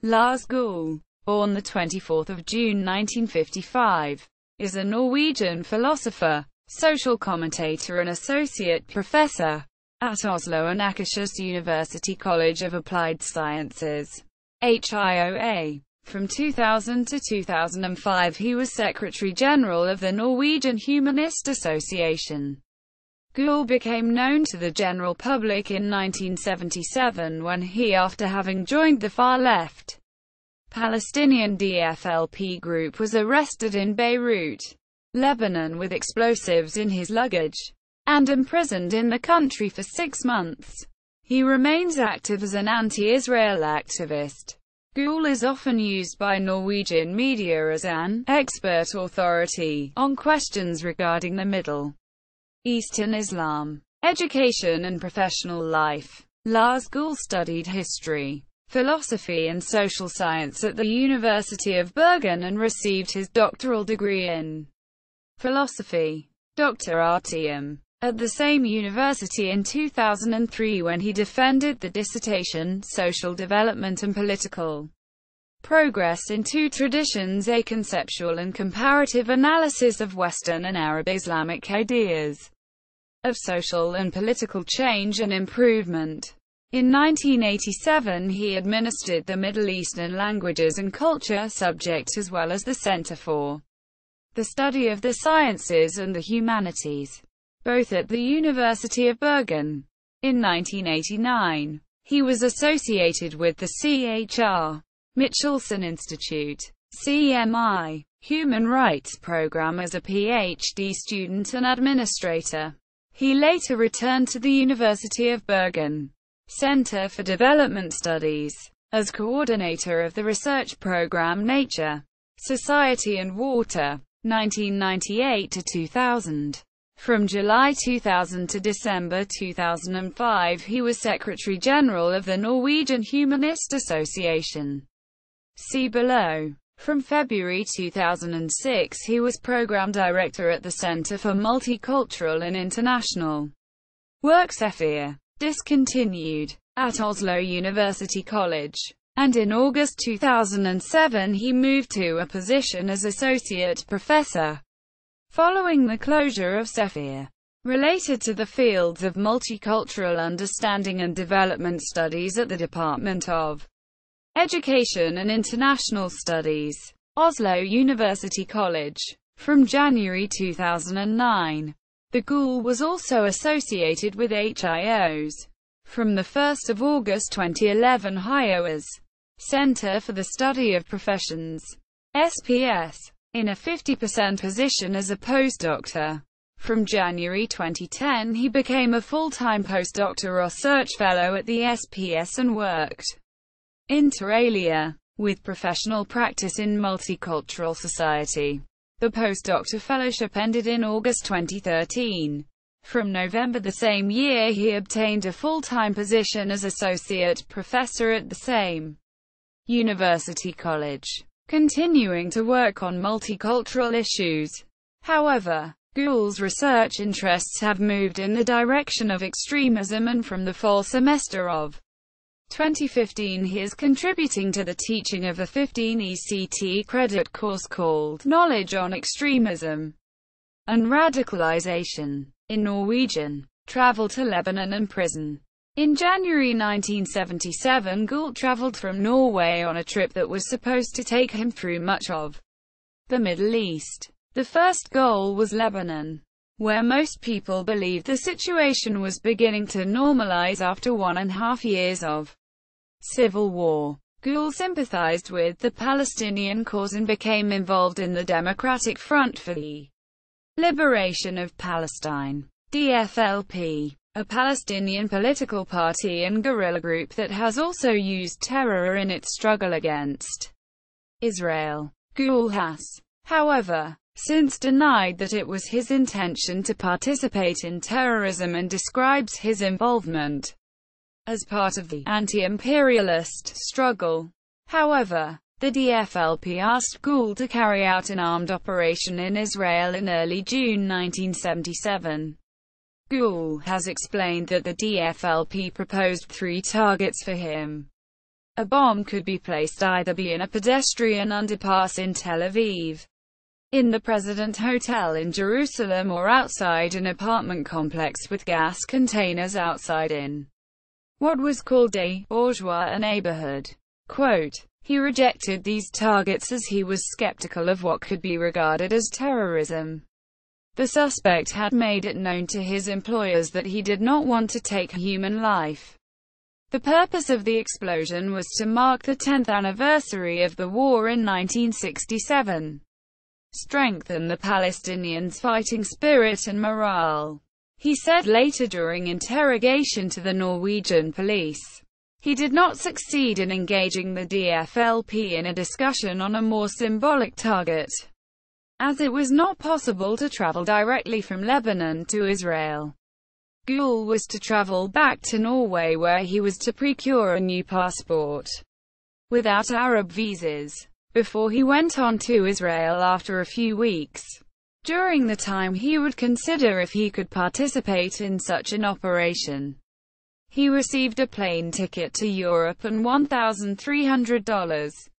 Lars Gule, born 24 June 1955, is a Norwegian philosopher, social commentator and associate professor at Oslo and Akershus University College of Applied Sciences, HiOA. From 2000 to 2005 he was Secretary-General of the Norwegian Humanist Association. Gule became known to the general public in 1977 when he, after having joined the far-left Palestinian DFLP group, was arrested in Beirut, Lebanon with explosives in his luggage, and imprisoned in the country for 6 months. He remains active as an anti-Israel activist. Gule is often used by Norwegian media as an expert authority on questions regarding the Middle Eastern Islam, education and professional life. Lars Gule studied history, philosophy and social science at the University of Bergen and received his doctoral degree in philosophy, Dr. Artium, at the same university in 2003 when he defended the dissertation, Social Development and Political Progress in Two Traditions: A Conceptual and Comparative Analysis of Western and Arab Islamic Ideas of Social and Political Change and Improvement. In 1987 he administered the Middle Eastern Languages and Culture subject as well as the Center for the Study of the Sciences and the Humanities, both at the University of Bergen. In 1989, he was associated with the C.H.R. Michelson Institute, CMI, Human Rights Program as a PhD student and administrator. He later returned to the University of Bergen Center for Development Studies as coordinator of the research program Nature, Society and Water, 1998 to 2000. From July 2000 to December 2005 he was Secretary-General of the Norwegian Humanist Association. See below. From February 2006 he was Program Director at the Center for Multicultural and International Work Sefir, discontinued, at Oslo University College, and in August 2007 he moved to a position as Associate Professor, following the closure of Sefir, related to the fields of multicultural understanding and development studies at the Department of Education and International Studies, Oslo University College. From January 2009, the Gule was also associated with HiOA's. From 1 August 2011 HiOA's Center for the Study of Professions, SPS, in a 50% position as a postdoctor. From January 2010 he became a full-time postdoctoral research fellow at the SPS and worked inter alia with professional practice in multicultural society. The postdoctor fellowship ended in August 2013. From November the same year he obtained a full-time position as associate professor at the same university college, continuing to work on multicultural issues. However, Gule's research interests have moved in the direction of extremism, and from the fall semester of 2015 he is contributing to the teaching of a 15 ECT credit course called Knowledge on Extremism and Radicalization, in Norwegian. Travel to Lebanon and prison. In January 1977 Gule traveled from Norway on a trip that was supposed to take him through much of the Middle East. The first goal was Lebanon, where most people believed the situation was beginning to normalize after 1.5 years of civil war. Gule sympathized with the Palestinian cause and became involved in the Democratic Front for the Liberation of Palestine, DFLP, a Palestinian political party and guerrilla group that has also used terror in its struggle against Israel. Gule has, however, since denied that it was his intention to participate in terrorism and describes his involvement as part of the anti-imperialist struggle. However, the DFLP asked Gule to carry out an armed operation in Israel in early June 1977. Gule has explained that the DFLP proposed 3 targets for him. A bomb could be placed either in a pedestrian underpass in Tel Aviv, in the President Hotel in Jerusalem, or outside an apartment complex with gas containers outside in what was called a bourgeois neighborhood. Quote, he rejected these targets as he was skeptical of what could be regarded as terrorism. The suspect had made it known to his employers that he did not want to take human life. The purpose of the explosion was to mark the 10th anniversary of the war in 1967. Strengthen the Palestinians' fighting spirit and morale, he said later during interrogation to the Norwegian police. He did not succeed in engaging the DFLP in a discussion on a more symbolic target, as it was not possible to travel directly from Lebanon to Israel. Gule was to travel back to Norway, where he was to procure a new passport without Arab visas, before he went on to Israel after a few weeks. During the time he would consider if he could participate in such an operation. He received a plane ticket to Europe and $1,300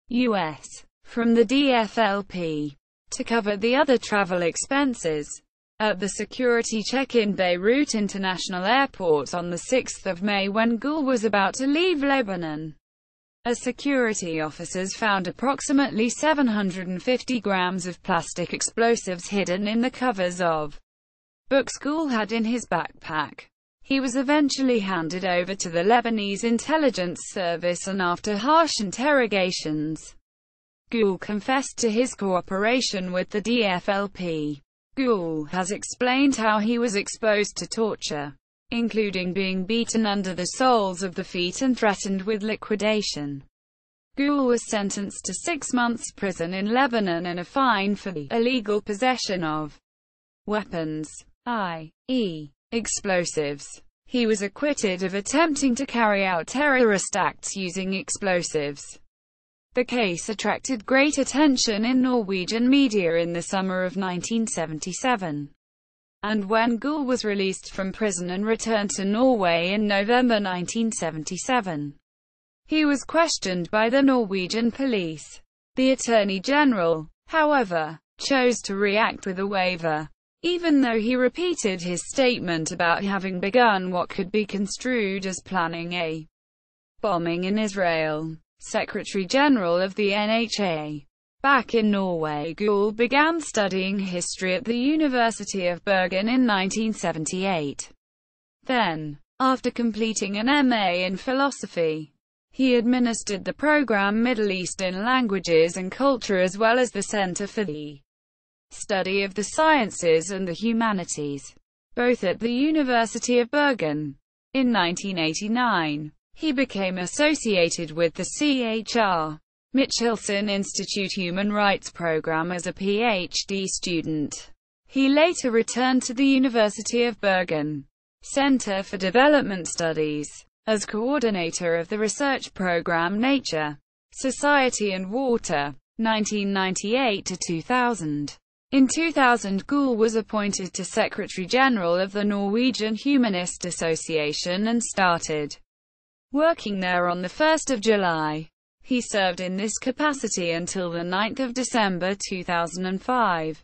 US from the DFLP to cover the other travel expenses. At the security check in Beirut International Airport on the 6th of May, when Gule was about to leave Lebanon, security officers found approximately 750 grams of plastic explosives hidden in the covers of books Gule had in his backpack. He was eventually handed over to the Lebanese intelligence service, and after harsh interrogations, Gule confessed to his cooperation with the DFLP. Gule has explained how he was exposed to torture, including being beaten under the soles of the feet and threatened with liquidation. Gule was sentenced to 6 months prison in Lebanon and a fine for the illegal possession of weapons, i.e., explosives. He was acquitted of attempting to carry out terrorist acts using explosives. The case attracted great attention in Norwegian media in the summer of 1977. And when Gule was released from prison and returned to Norway in November 1977, he was questioned by the Norwegian police. The Attorney General, however, chose to react with a waiver, even though he repeated his statement about having begun what could be construed as planning a bombing in Israel. Secretary General of the NHA. Back in Norway, Gule began studying history at the University of Bergen in 1978. Then, after completing an MA in philosophy, he administered the program Middle Eastern Languages and Culture, as well as the Center for the Study of the Sciences and the Humanities, both at the University of Bergen. In 1989, he became associated with the C.H.R. Michelson Institute Human Rights Program as a PhD student. He later returned to the University of Bergen Center for Development Studies as coordinator of the research program Nature, Society and Water, 1998 to 2000. In 2000, Gule was appointed to Secretary General of the Norwegian Humanist Association and started working there on the 1st of July. He served in this capacity until the 9th of December 2005.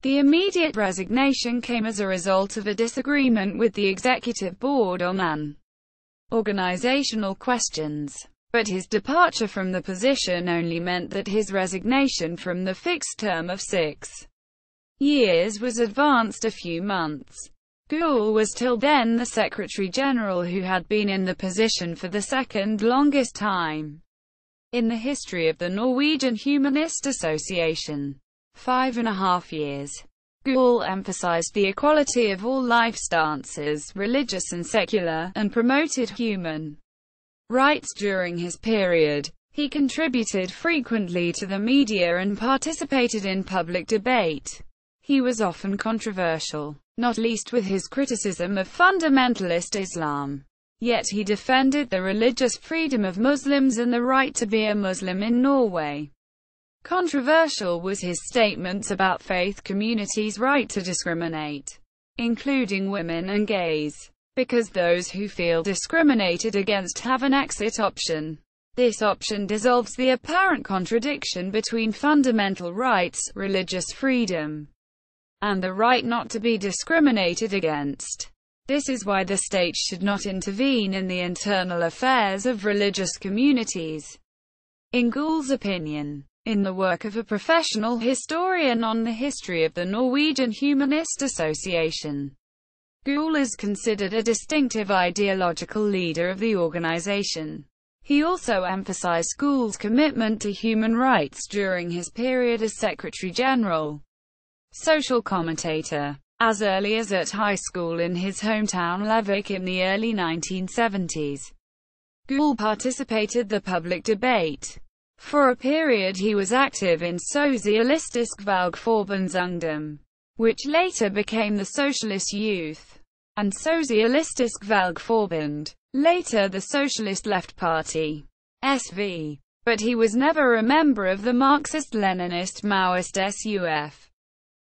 The immediate resignation came as a result of a disagreement with the executive board on organizational questions. But his departure from the position only meant that his resignation from the fixed term of 6 years was advanced a few months. Gule was till then the Secretary General who had been in the position for the second longest time in the history of the Norwegian Humanist Association, 5.5 years. Gule emphasized the equality of all life stances, religious and secular, and promoted human rights during his period. He contributed frequently to the media and participated in public debate. He was often controversial, not least with his criticism of fundamentalist Islam. Yet he defended the religious freedom of Muslims and the right to be a Muslim in Norway. Controversial was his statements about faith communities' right to discriminate, including women and gays. because those who feel discriminated against have an exit option. This option dissolves the apparent contradiction between fundamental rights, religious freedom, and the right not to be discriminated against. This is why the state should not intervene in the internal affairs of religious communities. In Gule's opinion, in the work of a professional historian on the history of the Norwegian Humanist Association, Gule is considered a distinctive ideological leader of the organization. He also emphasized Gule's commitment to human rights during his period as Secretary-General. Social commentator. As early as at high school in his hometown Levack in the early 1970s, Gule participated the public debate. For a period he was active in Sosialistisk Valgforbundsungdom, which later became the Socialist Youth, and Sosialistisk Valgforbund, later the Socialist Left Party, SV. But he was never a member of the Marxist-Leninist Maoist SUF,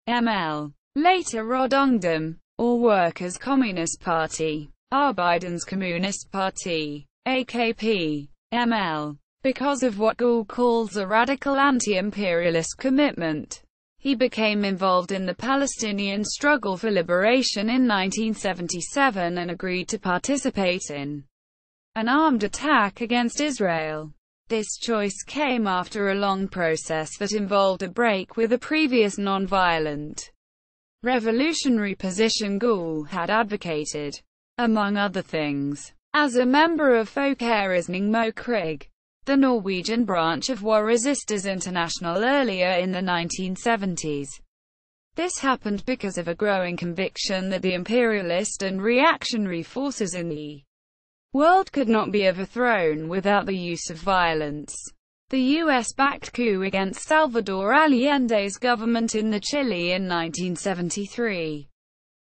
ML, later Rød Ungdom, or Workers' Communist Party, Arbeidens Kommunist Party, AKP, ML. Because of what Gule calls a radical anti-imperialist commitment, he became involved in the Palestinian struggle for liberation in 1977 and agreed to participate in an armed attack against Israel. This choice came after a long process that involved a break with a previous non-violent revolutionary position Gule had advocated, among other things, as a member of Folkeretning mot krig, the Norwegian branch of War Resisters International earlier in the 1970s. This happened because of a growing conviction that the imperialist and reactionary forces in the world could not be overthrown without the use of violence. The US-backed coup against Salvador Allende's government in the Chile in 1973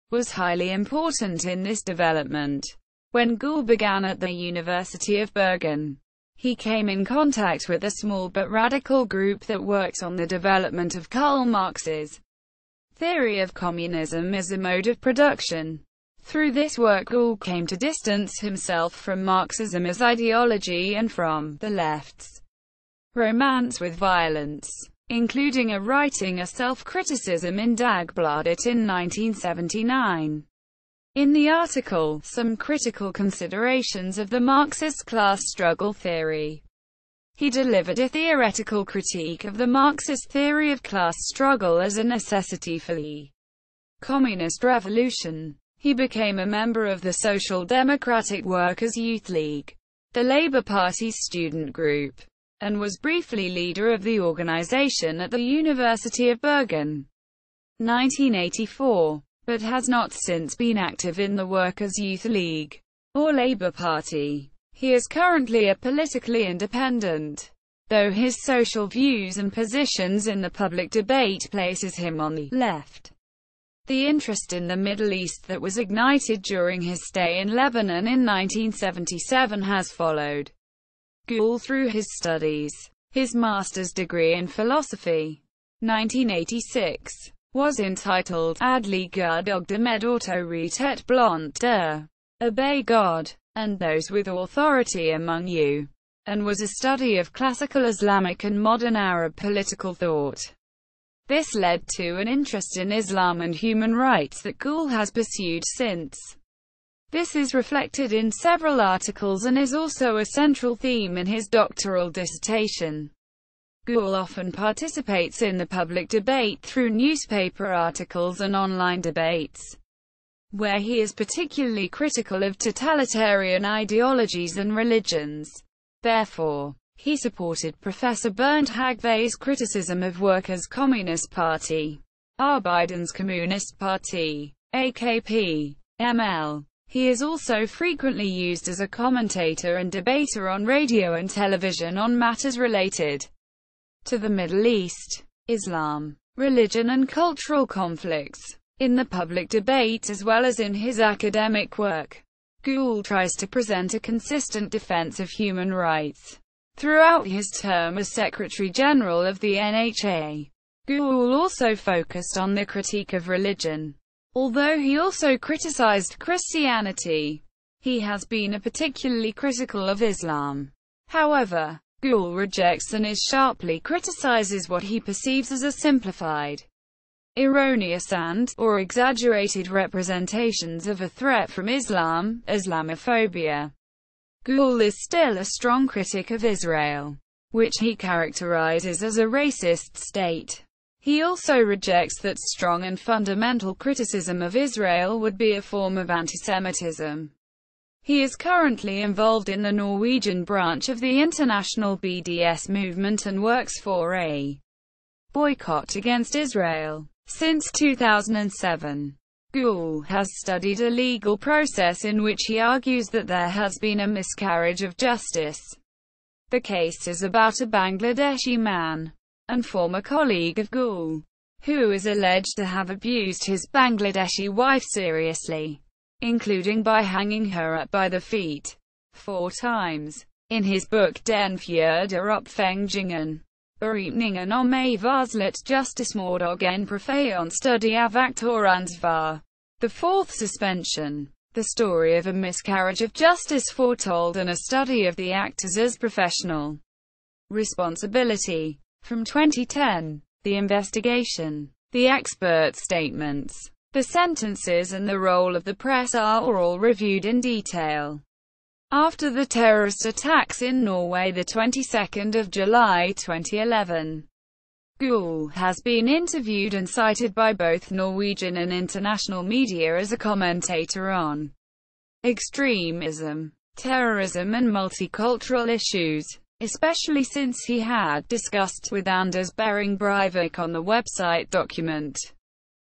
was highly important in this development. When Gule began at the University of Bergen, he came in contact with a small but radical group that worked on the development of Karl Marx's theory of communism as a mode of production. Through this work Gule came to distance himself from Marxism as ideology and from the left's romance with violence, including writing a self-criticism in Dagbladet in 1979. In the article, Some Critical Considerations of the Marxist Class Struggle Theory, he delivered a theoretical critique of the Marxist theory of class struggle as a necessity for the communist revolution. He became a member of the Social Democratic Workers' Youth League, the Labour Party's student group, and was briefly leader of the organization at the University of Bergen, 1984. But has not since been active in the Workers' Youth League or Labour Party. He is currently a politically independent, though his social views and positions in the public debate places him on the left. The interest in the Middle East that was ignited during his stay in Lebanon in 1977 has followed Gule through his studies. His master's degree in philosophy, 1986, was entitled Adlig Gud med autoritet blant der, Obey God, and those with authority among you, and was a study of classical Islamic and modern Arab political thought. This led to an interest in Islam and human rights that Gule has pursued since. This is reflected in several articles and is also a central theme in his doctoral dissertation. Gule often participates in the public debate through newspaper articles and online debates, where he is particularly critical of totalitarian ideologies and religions. Therefore, he supported Professor Bernd Hagve's criticism of Workers' Communist Party, Arbeidens Kommunist Party, AKP, ML. He is also frequently used as a commentator and debater on radio and television on matters related to the Middle East, Islam, religion and cultural conflicts. In the public debate as well as in his academic work, Gule tries to present a consistent defense of human rights. Throughout his term as Secretary-General of the NHA, Gule also focused on the critique of religion. Although he also criticized Christianity, he has been particularly critical of Islam. However, Gule rejects and is sharply criticizes what he perceives as a simplified, erroneous or exaggerated representations of a threat from Islam, Islamophobia. Gule is still a strong critic of Israel, which he characterizes as a racist state. He also rejects that strong and fundamental criticism of Israel would be a form of antisemitism. He is currently involved in the Norwegian branch of the international BDS movement and works for a boycott against Israel. Since 2007, Gule has studied a legal process in which he argues that there has been a miscarriage of justice. The case is about a Bangladeshi man and former colleague of Gule, who is alleged to have abused his Bangladeshi wife seriously, including by hanging her up by the feet 4 times. In his book Den fjerde oppfengingen, bereipningen om varslet justismord en profesjon studie av aktøransvar, the 4th suspension, the story of a miscarriage of justice foretold and a study of the actors' professional responsibility. From 2010, the investigation, the expert statements, the sentences and the role of the press are all reviewed in detail. After the terrorist attacks in Norway the 22nd of July 2011, Gule has been interviewed and cited by both Norwegian and international media as a commentator on extremism, terrorism and multicultural issues, especially since he had discussed with Anders Behring Breivik on the website document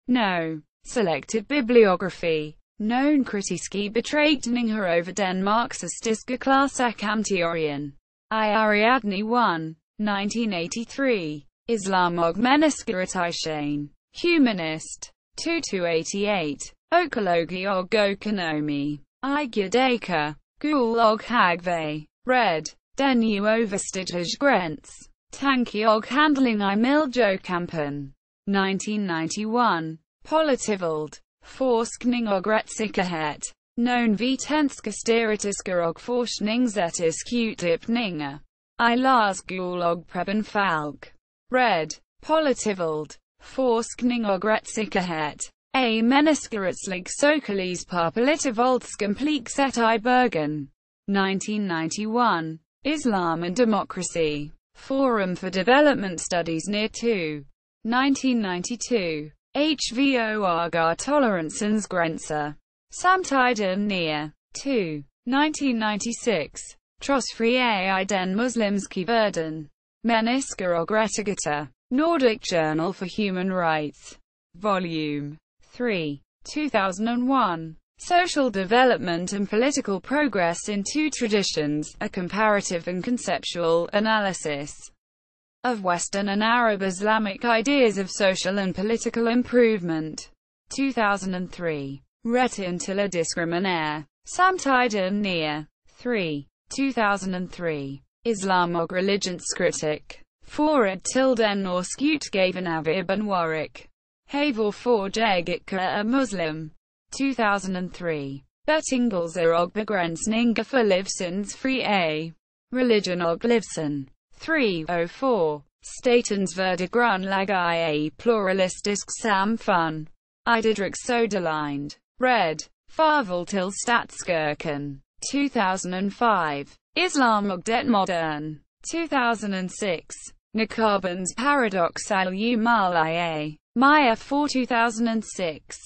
No. Selected bibliography. Known kritiske betragtninger over den marxistiske klassekamteorien. I Ariadne 1, 1983. Islam og menneskerettigheden. Humanist. 2-88. Økologi og økonomi. I Gudaka. Gule og Hagve. Red. Den uoverstigtige græns. Tanke og handling I Miljokampen. 1991. Politivold. Forskning og retssikkerhed. Nogle videnskabelige statistiske og forskningsetiske uddybninger. I Lars Gule og Preben Falk. Red. Politivold. Forskning og retssikkerhed. A menneskeretlig søkelys på politivoldskomplekset I Bergen. 1991. Islam and Democracy. Forum for Development Studies near 2. 1992. HVOR Tolerancens Grenser. Samtiden near 2. 1996. Trosfrie I den muslimske verden. Mennesker og rettigheter. Nordic Journal for Human Rights. Volume 3. 2001. Social Development and Political Progress in Two Traditions, a Comparative and Conceptual Analysis of Western and Arab Islamic Ideas of Social and Political Improvement. 2003. Retten til at diskriminere. Samtiden near 3. 2003. Islam og religionskritik. Forud til den norske utgaven av Ibn Warwick. Haver for jeg Muslim. 2003. Bettingelser og begrænsninger for livssynsfrie. Religion og livssyn. 304. Statens værdigrundlag I a pluralistisk samfund. I Didrik Soderlind. Red. Farvel til statskirken. 2005. Islam og det moderne. 2006. Niqabens paradoxal umalia. Maya for 2006.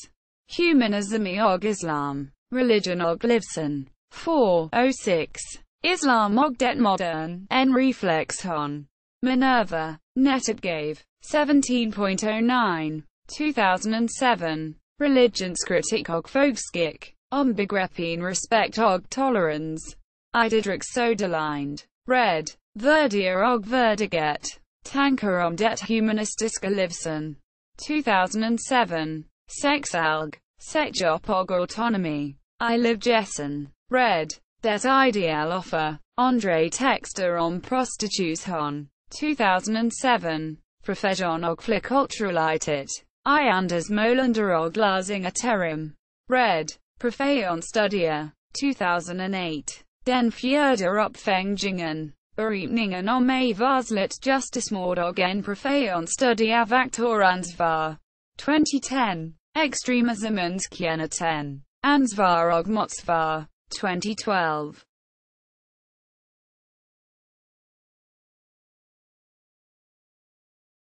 Humanism og Islam. Religion og livssyn. 406. Islam og det moderne. En refleksion. Minerva. Netopgave. 17.09. 2007. Religionskritik og folkskik. Om begrepen respekt og tolerance. I Didrik Soderlind. Red. Værdier og værdighed. Tanker om det humanistiske livssyn. 2007. Sexalg. Sexjob og autonomy. I Livjessen. Red. Det ideal offer. Andre tekster om prostitution. 2007. Profession og flerkulturalitet. I Anders Molander og Larsing Terim. Red. Profesjonsstudier. 2008. Den fjerde oppfengingen. Beretningen om varslet justismord og en profesjonsstudie av aktoransvar. 2010. Ekstremismens kjennetegn. Ansvar og motsvar. 2012.